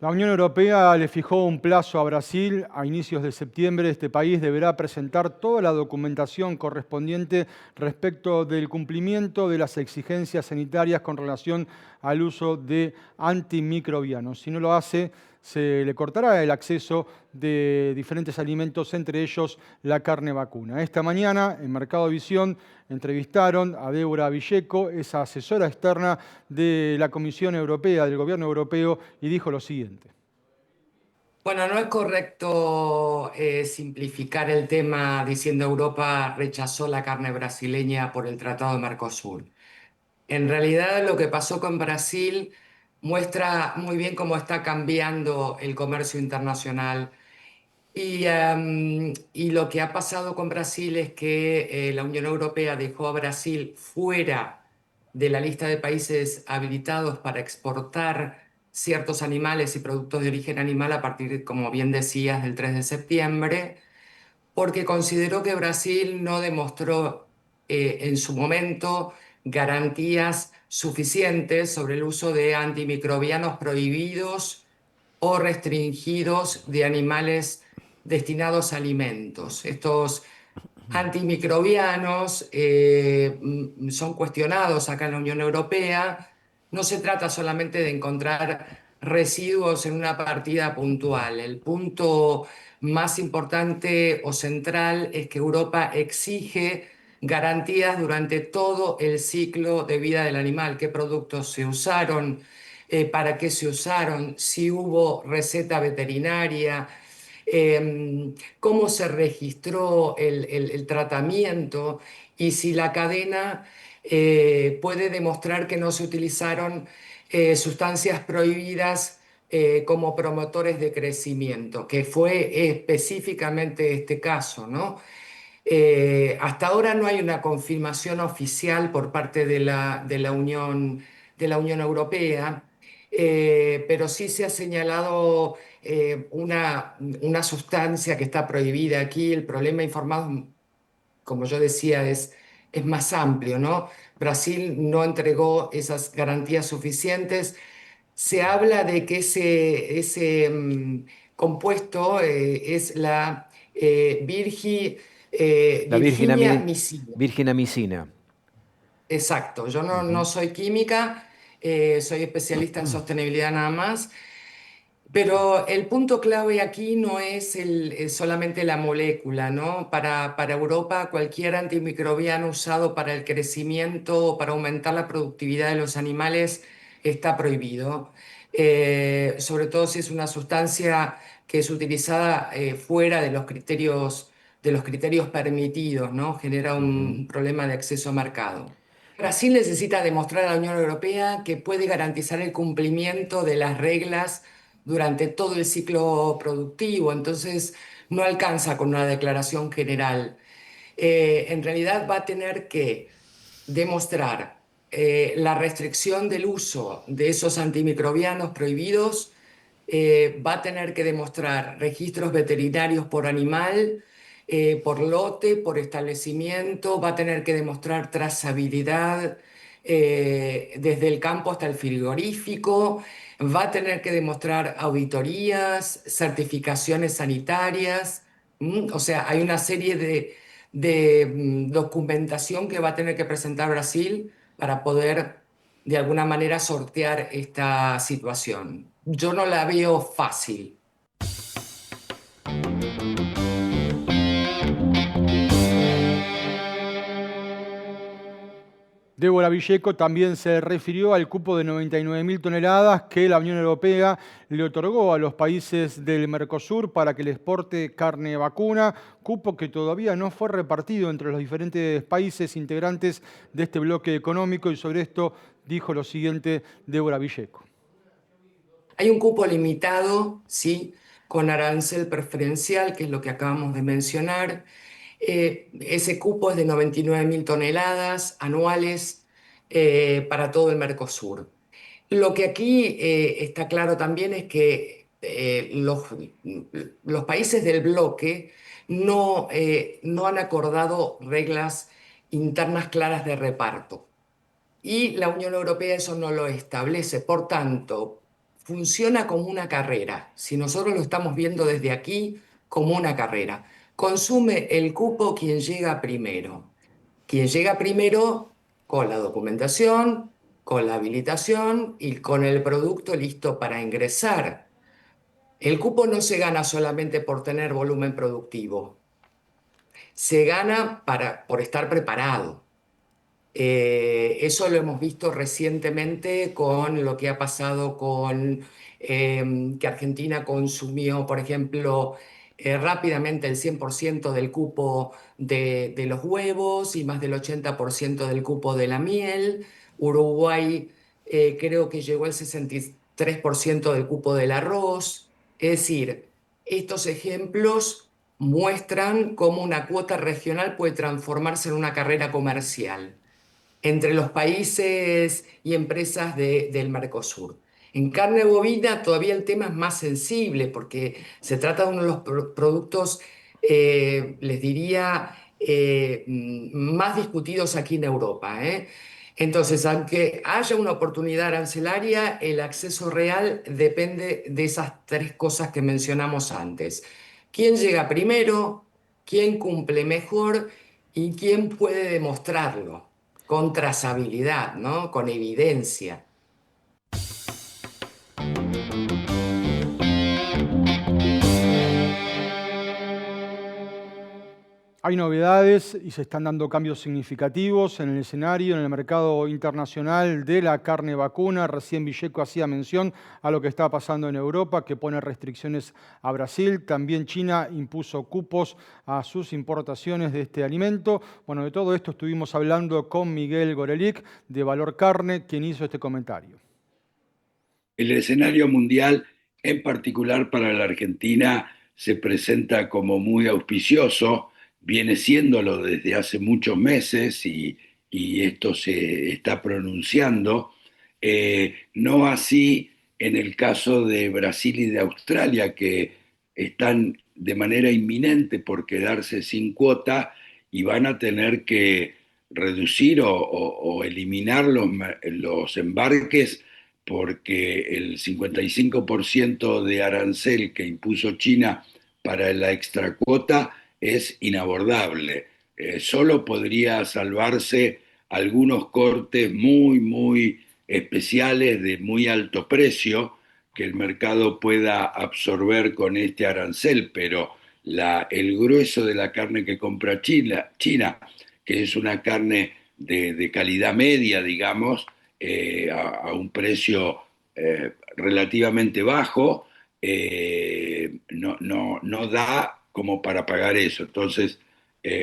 La Unión Europea le fijó un plazo a Brasil. A inicios de septiembre, este país deberá presentar toda la documentación correspondiente respecto del cumplimiento de las exigencias sanitarias con relación al uso de antimicrobianos. Si no lo hace, se le cortará el acceso de diferentes alimentos, entre ellos la carne vacuna. Esta mañana, en Mercado Visión, entrevistaron a Débora Villeco, esa asesora externa de la Comisión Europea, del Gobierno Europeo, y dijo lo siguiente. Bueno, no es correcto simplificar el tema diciendo Europa rechazó la carne brasileña por el Tratado de Mercosur. En realidad lo que pasó con Brasil muestra muy bien cómo está cambiando el comercio internacional y lo que ha pasado con Brasil es que la Unión Europea dejó a Brasil fuera de la lista de países habilitados para exportar ciertos animales y productos de origen animal a partir, como bien decías, del 3 de septiembre, porque consideró que Brasil no demostró en su momento garantías suficientes sobre el uso de antimicrobianos prohibidos o restringidos de animales destinados a alimentos. Estos antimicrobianos son cuestionados acá en la Unión Europea. No se trata solamente de encontrar residuos en una partida puntual. El punto más importante o central es que Europa exige garantías durante todo el ciclo de vida del animal, qué productos se usaron, para qué se usaron, si hubo receta veterinaria, cómo se registró el tratamiento y si la cadena puede demostrar que no se utilizaron sustancias prohibidas como promotores de crecimiento, que fue específicamente este caso, ¿no? Hasta ahora no hay una confirmación oficial por parte de la Unión Europea, pero sí se ha señalado una sustancia que está prohibida aquí. El problema informado, como yo decía, es más amplio, ¿no? Brasil no entregó esas garantías suficientes. Se habla de que ese compuesto es la La Virginia micina. virginamicina. Exacto, yo no Ujú. soy química, soy especialista en sostenibilidad nada más, pero el punto clave aquí no es solamente la molécula, ¿no? Para Europa, cualquier antimicrobiano usado para el crecimiento o para aumentar la productividad de los animales está prohibido. Sobre todo si es una sustancia que es utilizada fuera de los criterios permitidos, ¿no? Genera Ujú. un problema de acceso a mercado. Brasil necesita demostrar a la Unión Europea que puede garantizar el cumplimiento de las reglas durante todo el ciclo productivo, entonces no alcanza con una declaración general. En realidad va a tener que demostrar la restricción del uso de esos antimicrobianos prohibidos, va a tener que demostrar registros veterinarios por animal, por lote, por establecimiento, va a tener que demostrar trazabilidad desde el campo hasta el frigorífico, va a tener que demostrar auditorías, certificaciones sanitarias. O sea, hay una serie de documentación que va a tener que presentar Brasil para poder de alguna manera sortear esta situación. Yo no la veo fácil. Débora Villeco también se refirió al cupo de 99.000 toneladas que la Unión Europea le otorgó a los países del Mercosur para que le exporte carne vacuna, cupo que todavía no fue repartido entre los diferentes países integrantes de este bloque económico, y sobre esto dijo lo siguiente Débora Villeco. Hay un cupo limitado, sí, con arancel preferencial, que es lo que acabamos de mencionar. Ese cupo es de 99.000 toneladas anuales para todo el Mercosur. Lo que aquí está claro también es que los países del bloque no han acordado reglas internas claras de reparto y la Unión Europea eso no lo establece. Por tanto, funciona como una carrera. Si nosotros lo estamos viendo desde aquí, como una carrera. Consume el cupo quien llega primero. Quien llega primero con la documentación, con la habilitación y con el producto listo para ingresar. El cupo no se gana solamente por tener volumen productivo, se gana por estar preparado. Eso lo hemos visto recientemente con lo que ha pasado con que Argentina consumió, por ejemplo, rápidamente el 100% del cupo de los huevos y más del 80% del cupo de la miel. Uruguay creo que llegó al 63% del cupo del arroz. Es decir, estos ejemplos muestran cómo una cuota regional puede transformarse en una carrera comercial entre los países y empresas del Mercosur. En carne bovina todavía el tema es más sensible porque se trata de uno de los productos, les diría, más discutidos aquí en Europa, ¿eh? Entonces, aunque haya una oportunidad arancelaria, el acceso real depende de esas tres cosas que mencionamos antes. ¿Quién llega primero? ¿Quién cumple mejor? ¿Y quién puede demostrarlo? Con trazabilidad, ¿no? Con evidencia. Hay novedades y se están dando cambios significativos en el escenario, en el mercado internacional de la carne vacuna. Recién Villeco hacía mención a lo que está pasando en Europa, que pone restricciones a Brasil. También China impuso cupos a sus importaciones de este alimento. Bueno, de todo esto estuvimos hablando con Miguel Gorelick de Valor Carne, quien hizo este comentario. El escenario mundial, en particular para la Argentina, se presenta como muy auspicioso, viene siéndolo desde hace muchos meses y esto se está pronunciando. No así en el caso de Brasil y de Australia, que están de manera inminente por quedarse sin cuota y van a tener que reducir o eliminar los embarques porque el 55% de arancel que impuso China para la extracuota es inabordable. Solo podría salvarse algunos cortes muy especiales de muy alto precio que el mercado pueda absorber con este arancel, pero el grueso de la carne que compra China, que es una carne de calidad media, digamos, a un precio relativamente bajo, no da como para pagar eso. Entonces,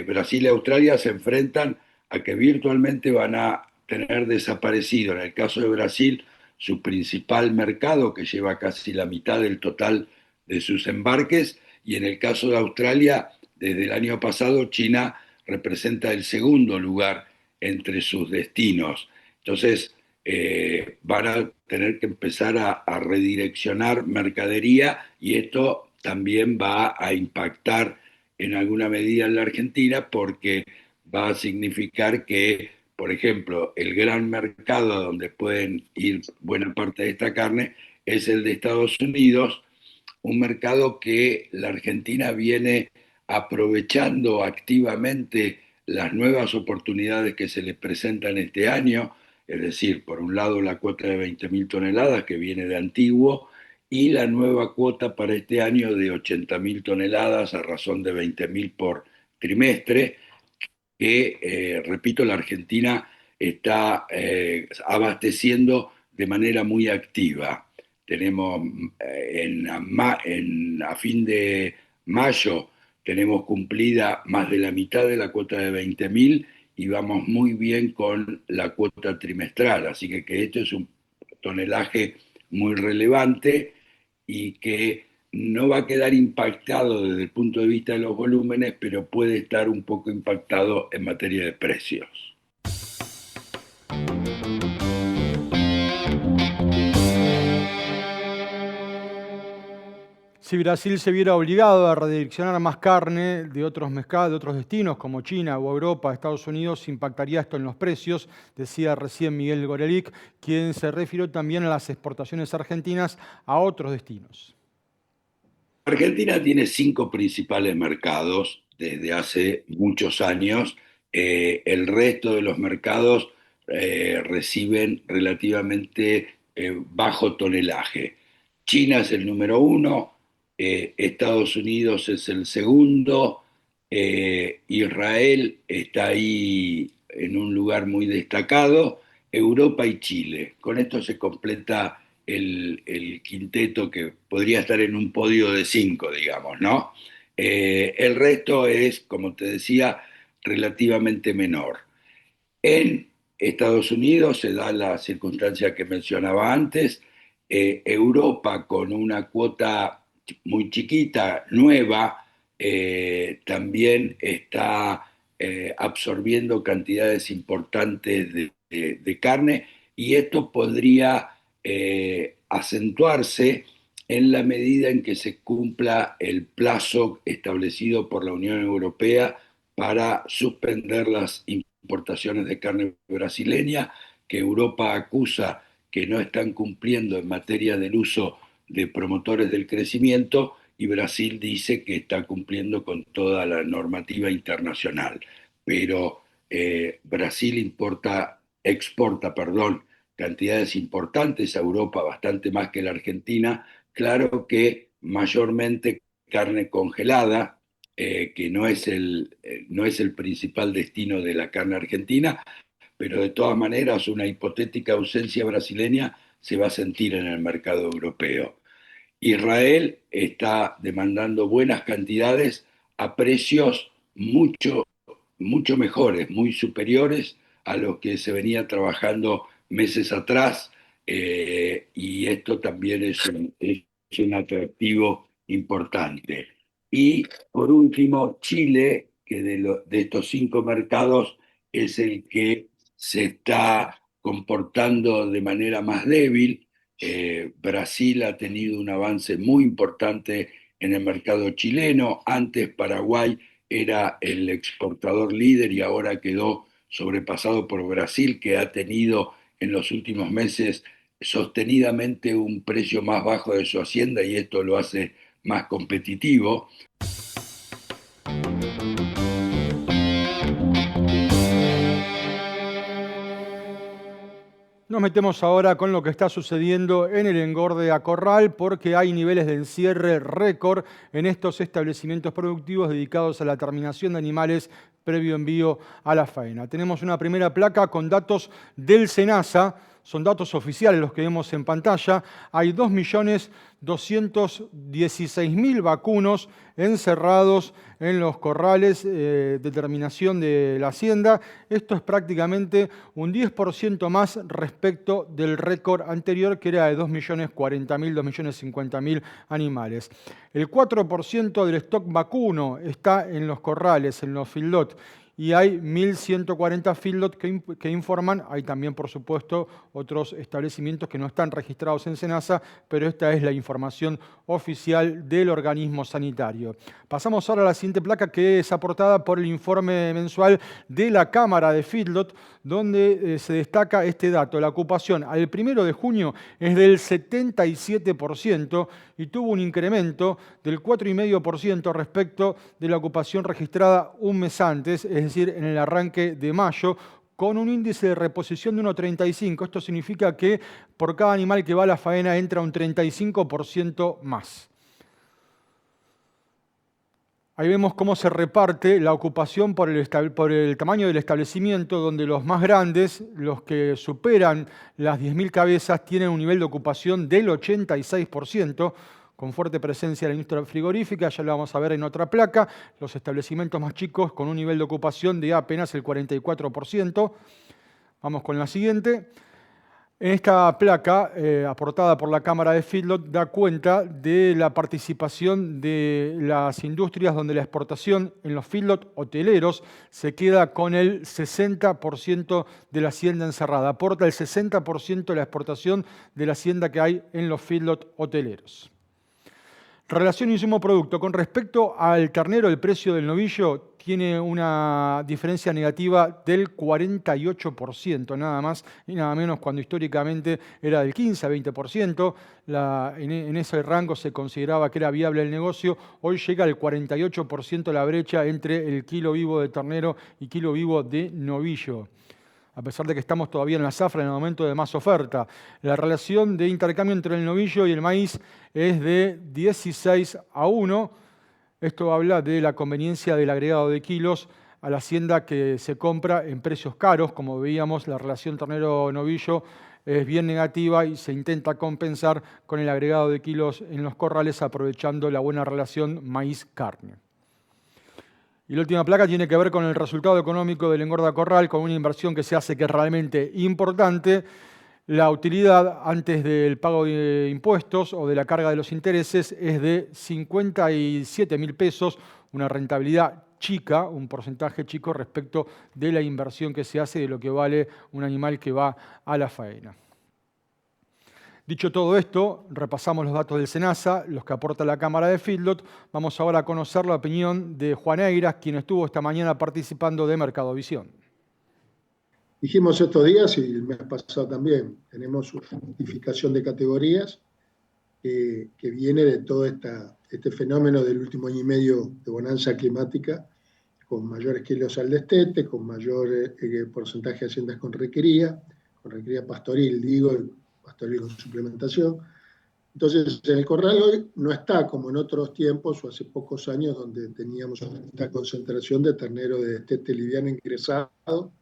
Brasil y Australia se enfrentan a que virtualmente van a tener desaparecido, en el caso de Brasil, su principal mercado, que lleva casi la mitad del total de sus embarques, y en el caso de Australia, desde el año pasado, China representa el segundo lugar entre sus destinos. Entonces, van a tener que empezar a redireccionar mercadería y esto también va a impactar en alguna medida en la Argentina porque va a significar que, por ejemplo, el gran mercado a donde pueden ir buena parte de esta carne es el de Estados Unidos, un mercado que la Argentina viene aprovechando activamente las nuevas oportunidades que se le presentan este año, es decir, por un lado la cuota de 20.000 toneladas que viene de antiguo y la nueva cuota para este año de 80.000 toneladas a razón de 20.000 por trimestre, que, repito, la Argentina está abasteciendo de manera muy activa. Tenemos a fin de mayo tenemos cumplida más de la mitad de la cuota de 20.000 y vamos muy bien con la cuota trimestral, así que esto es un tonelaje muy relevante y que no va a quedar impactado desde el punto de vista de los volúmenes, pero puede estar un poco impactado en materia de precios. Si Brasil se viera obligado a redireccionar más carne de otros mercados, de otros destinos como China o Europa, Estados Unidos, impactaría esto en los precios, decía recién Miguel Gorelick, quien se refirió también a las exportaciones argentinas a otros destinos. Argentina tiene 5 principales mercados desde hace muchos años. El resto de los mercados reciben relativamente bajo tonelaje. China es el número 1, Estados Unidos es el segundo, Israel está ahí en un lugar muy destacado, Europa y Chile. Con esto se completa el quinteto que podría estar en un podio de 5, digamos, ¿no? El resto es, como te decía, relativamente menor. En Estados Unidos se da la circunstancia que mencionaba antes, Europa con una cuota muy chiquita, nueva, también está absorbiendo cantidades importantes de carne y esto podría acentuarse en la medida en que se cumpla el plazo establecido por la Unión Europea para suspender las importaciones de carne brasileña, que Europa acusa que no están cumpliendo en materia del uso de promotores del crecimiento y Brasil dice que está cumpliendo con toda la normativa internacional. Pero Brasil exporta, cantidades importantes a Europa, bastante más que la Argentina, claro que mayormente carne congelada, que no es el principal destino de la carne argentina, pero de todas maneras una hipotética ausencia brasileña se va a sentir en el mercado europeo. Israel está demandando buenas cantidades a precios mucho mejores, muy superiores a los que se venía trabajando meses atrás, y esto también es un atractivo importante. Y por último, Chile, que de estos 5 mercados es el que se está comportando de manera más débil. Brasil ha tenido un avance muy importante en el mercado chileno. Antes Paraguay era el exportador líder y ahora quedó sobrepasado por Brasil, que ha tenido en los últimos meses sostenidamente un precio más bajo de su hacienda y esto lo hace más competitivo. Nos metemos ahora con lo que está sucediendo en el engorde a corral porque hay niveles de encierre récord en estos establecimientos productivos dedicados a la terminación de animales previo envío a la faena. Tenemos una primera placa con datos del SENASA, son datos oficiales los que vemos en pantalla. Hay 2.216.000 vacunos encerrados en los corrales de terminación de la hacienda. Esto es prácticamente un 10% más respecto del récord anterior, que era de 2.040.000, 2.050.000 animales. El 4% del stock vacuno está en los corrales, en los feedlot, y hay 1.140 feedlot que informan. Hay también, por supuesto, otros establecimientos que no están registrados en SENASA, pero esta es la información oficial del organismo sanitario. Pasamos ahora a la siguiente placa, que es aportada por el informe mensual de la Cámara de Feedlot, donde se destaca este dato. La ocupación al 1 de junio es del 77% y tuvo un incremento del 4,5% respecto de la ocupación registrada un mes antes, es decir, en el arranque de mayo, con un índice de reposición de 1,35. Esto significa que por cada animal que va a la faena entra un 35% más. Ahí vemos cómo se reparte la ocupación por el tamaño del establecimiento, donde los más grandes, los que superan las 10.000 cabezas, tienen un nivel de ocupación del 86%, con fuerte presencia de la industria frigorífica, ya lo vamos a ver en otra placa. Los establecimientos más chicos con un nivel de ocupación de apenas el 44%. Vamos con la siguiente. En esta placa, aportada por la Cámara de Feedlot, da cuenta de la participación de las industrias donde la exportación en los feedlot hoteleros se queda con el 60% de la hacienda encerrada. Aporta el 60% de la exportación de la hacienda que hay en los feedlot hoteleros. Relación insumo-producto. Con respecto al ternero, el precio del novillo tiene una diferencia negativa del 48%, nada más y nada menos, cuando históricamente era del 15 a 20%. En ese rango se consideraba que era viable el negocio. Hoy llega al 48% la brecha entre el kilo vivo de ternero y kilo vivo de novillo. A pesar de que estamos todavía en la zafra en el momento de más oferta. La relación de intercambio entre el novillo y el maíz es de 16-1. Esto habla de la conveniencia del agregado de kilos a la hacienda que se compra en precios caros. Como veíamos, la relación ternero-novillo es bien negativa y se intenta compensar con el agregado de kilos en los corrales, aprovechando la buena relación maíz-carne. Y la última placa tiene que ver con el resultado económico del engorda corral, con una inversión que se hace que es realmente importante. La utilidad antes del pago de impuestos o de la carga de los intereses es de 57.000 pesos, una rentabilidad chica, un porcentaje chico respecto de la inversión que se hace de lo que vale un animal que va a la faena. Dicho todo esto, repasamos los datos del SENASA, los que aporta la Cámara de Feedlot. Vamos ahora a conocer la opinión de Juan Eiras, quien estuvo esta mañana participando de Mercadovisión. Dijimos estos días y el mes pasado también, tenemos una identificación de categorías que viene de todo este fenómeno del último año y medio de bonanza climática, con mayores kilos al destete, con mayor porcentaje de haciendas con requería pastoril, pastoril con suplementación. Entonces, en el corral hoy no está como en otros tiempos o hace pocos años donde teníamos esta concentración de ternero de destete liviano ingresado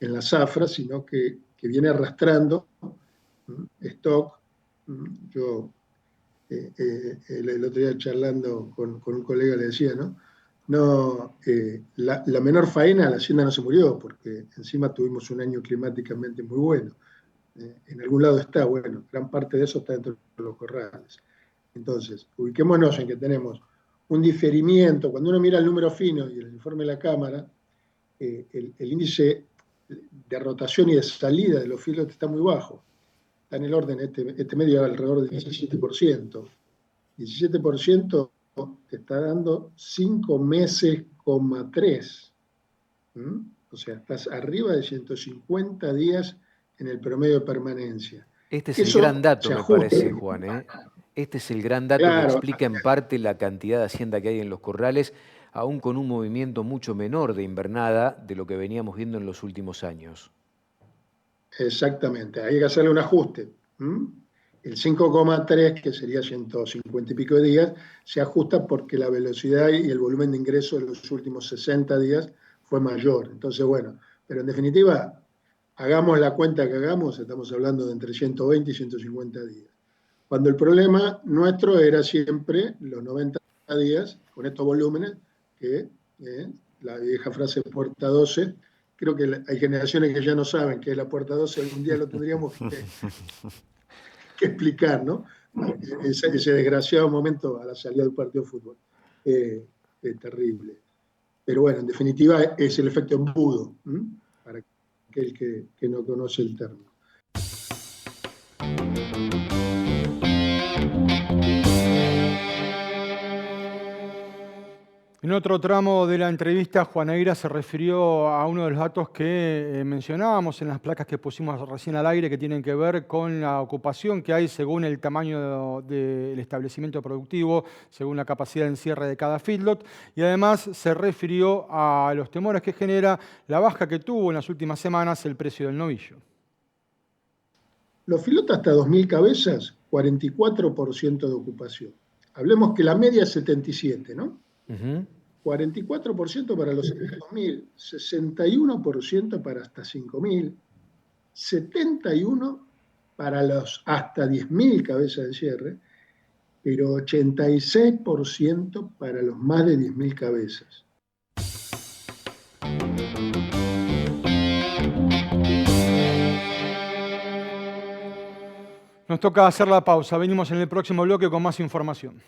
en la zafra, sino que viene arrastrando stock. Yo el otro día charlando con un colega le decía, la menor faena, la hacienda no se murió, porque encima tuvimos un año climáticamente muy bueno. En algún lado está, bueno, gran parte de eso está dentro de los corrales. Entonces, ubiquémonos en que tenemos un diferimiento. Cuando uno mira el número fino y el informe de la Cámara, el índice de rotación y de salida de los feedlots está muy bajo. Está en el orden, este medio alrededor del 17%. 17% te está dando 5 meses, 3. O sea, estás arriba de 150 días en el promedio de permanencia. Este es el gran dato, me parece, Juan, ¿eh? Este es el gran dato que explica en parte la cantidad de hacienda que hay en los corrales, aún con un movimiento mucho menor de invernada de lo que veníamos viendo en los últimos años. Exactamente, hay que hacerle un ajuste. El 5,3, que sería 150 y pico de días, se ajusta porque la velocidad y el volumen de ingreso de los últimos 60 días fue mayor. Entonces, bueno, pero en definitiva, hagamos la cuenta que hagamos, estamos hablando de entre 120 y 150 días. Cuando el problema nuestro era siempre los 90 días, con estos volúmenes, que la vieja frase puerta 12, creo que hay generaciones que ya no saben qué es la puerta 12, algún día lo tendríamos que explicar, ¿no? Ese desgraciado momento a la salida del partido de fútbol. Es terrible. Pero bueno, en definitiva es el efecto embudo, para aquel que no conoce el término. En otro tramo de la entrevista, Juan Eiras se refirió a uno de los datos que mencionábamos en las placas que pusimos recién al aire, que tienen que ver con la ocupación que hay según el tamaño del establecimiento productivo, según la capacidad de encierre de cada feedlot, y además se refirió a los temores que genera la baja que tuvo en las últimas semanas el precio del novillo. Los feedlots hasta 2.000 cabezas, 44% de ocupación. Hablemos que la media es 77, ¿no? 44% para los 2.000, 61% para hasta 5.000, 71% para los hasta 10.000 cabezas de cierre, pero 86% para los más de 10.000 cabezas. Nos toca hacer la pausa. Venimos en el próximo bloque con más información.